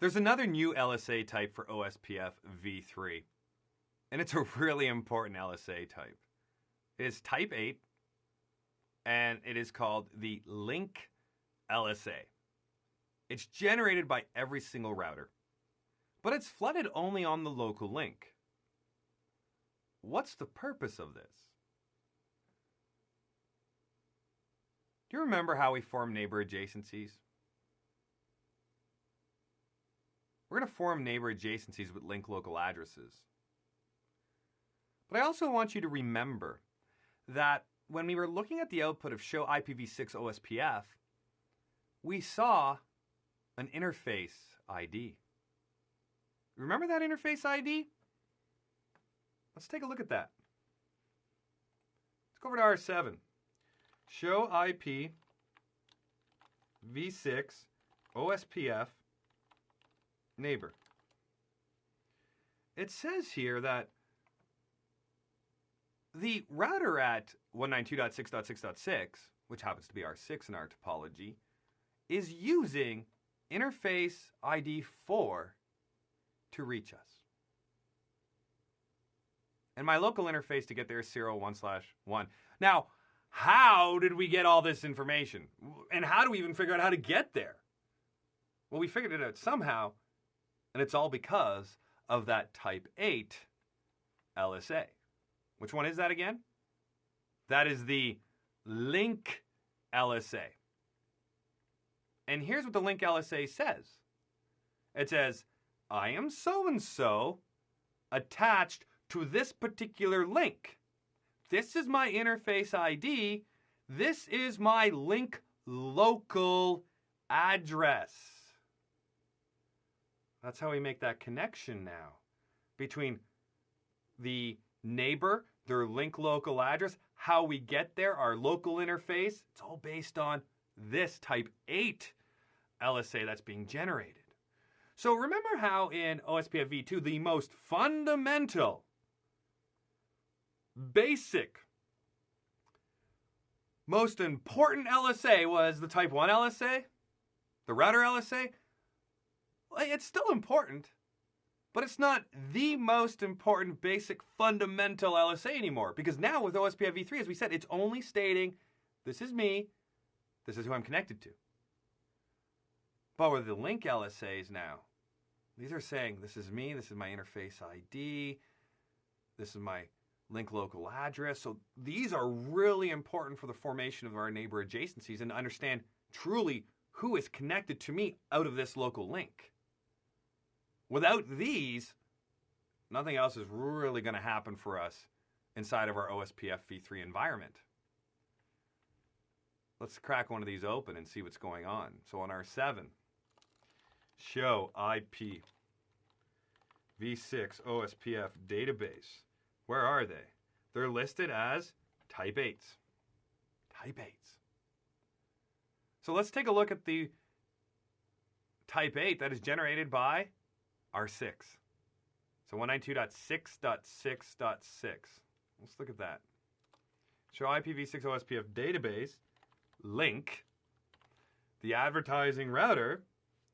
There's another new LSA type for OSPFv3, and it's a really important LSA type. It is type 8, and it is called the link LSA. It's generated by every single router, but it's flooded only on the local link. What's the purpose of this? Do you remember how we form neighbor adjacencies? We're going to form neighbor adjacencies with link local addresses. But I also want you to remember that when we were looking at the output of show IPv6 OSPF, we saw an interface ID. Remember that interface ID? Let's take a look at that. Let's go over to R7. Show IPv6 OSPF neighbor. It says here that the router at 192.6.6.6, which happens to be R6 in our topology, is using interface ID 4 to reach us. And my local interface to get there is 01/1. Now, how did we get all this information? And how do we even figure out how to get there? Well, we figured it out somehow, and it's all because of that type 8 LSA. Which one is that again? That is the link LSA. And here's what the link LSA says. It says, I am so-and-so attached to this particular link. This is my interface ID. This is my link local address. That's how we make that connection now between the neighbor, their link local address, how we get there, our local interface. It's all based on this type 8 LSA that's being generated. So remember how in OSPFv2, the most fundamental, basic, most important LSA was the type 1 LSA, the router LSA? Well, it's still important, but it's not the most important, basic, fundamental LSA anymore. Because now with OSPFv3, as we said, it's only stating, this is me, this is who I'm connected to. But with the link LSAs now, these are saying, this is me, this is my interface ID, this is my link local address. So these are really important for the formation of our neighbor adjacencies and to understand truly who is connected to me out of this local link. Without these, nothing else is really going to happen for us inside of our OSPFv3 environment. Let's crack one of these open and see what's going on. So on R7, show IPv6 OSPF database. Where are they? They're listed as type 8s. Type 8s. So let's take a look at the type 8 that is generated by R6. So 192.6.6.6. Let's look at that. Show IPv6 OSPF database link. The advertising router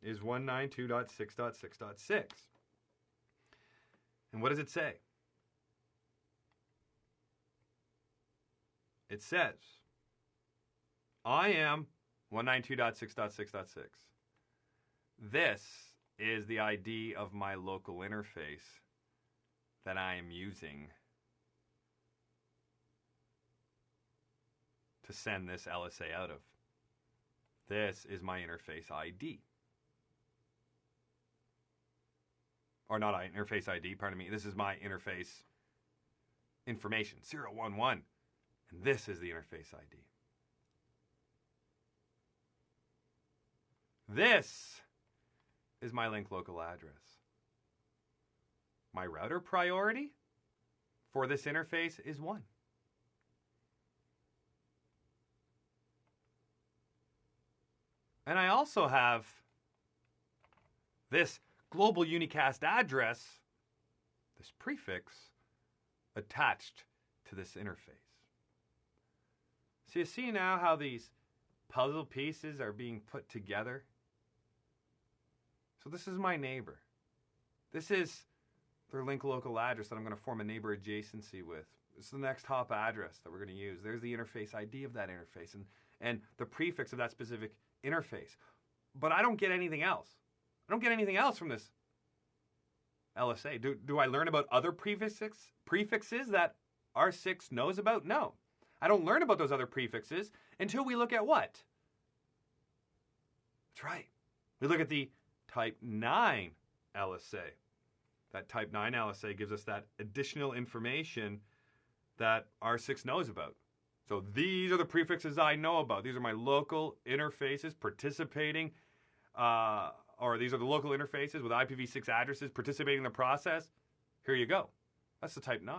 is 192.6.6.6. And what does it say? It says, I am 192.6.6.6. This is the ID of my local interface that I am using to send this LSA out of. This is my interface ID. Or not interface ID, pardon me. This is my interface information, 011. And this is the interface ID. This is my link local address. My router priority for this interface is 1. And I also have this global unicast address, this prefix, attached to this interface. So you see now how these puzzle pieces are being put together? So this is my neighbor. This is their link local address that I'm going to form a neighbor adjacency with. This is the next hop address that we're going to use. There's the interface ID of that interface and the prefix of that specific interface. But I don't get anything else. I don't get anything else from this LSA. Do I learn about other prefixes that R6 knows about? No. I don't learn about those other prefixes until we look at what? That's right. We look at the Type 9 LSA. That Type 9 LSA gives us that additional information that R6 knows about. So these are the prefixes I know about. These are my local interfaces participating, or these are the local interfaces with IPv6 addresses participating in the process. Here you go. That's the Type 9.